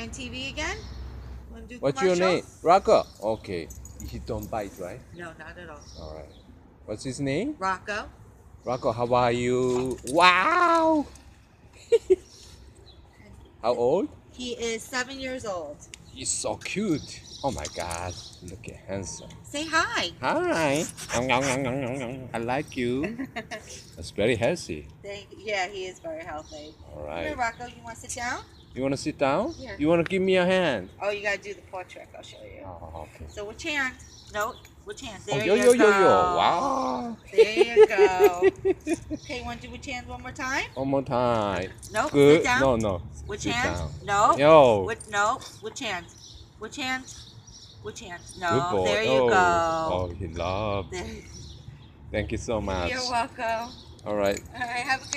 on TV again? Want to do What's your name? commercials? Rocco. Okay. He don't bite, right? No, not at all. All right. What's his name? Rocco. Rocco, how are you? Wow. How old? He is 7 years old. He's so cute. Oh my God. Look at handsome. Say hi. Hi. I like you. That's very healthy. Yeah, he is very healthy. All Come here, right. Rocco. You want to sit down? You want to sit down? Here. You want to give me a hand? Oh, you got to do the paw trick. I'll show you. Oh, okay. So which hand? No, which hand? Oh, There yo, you yo, go. yo, yo. Wow. There you go. Okay, want to do which hand one more time? One more time. No, Good. sit down. No, no. Which Sit hand? down. No. Yo. No. Which hand? Which hand? Which hand? Good No. boy. There you Oh. go. Oh, he loved. There. Thank you so much. You're welcome. All right. All right. Have a good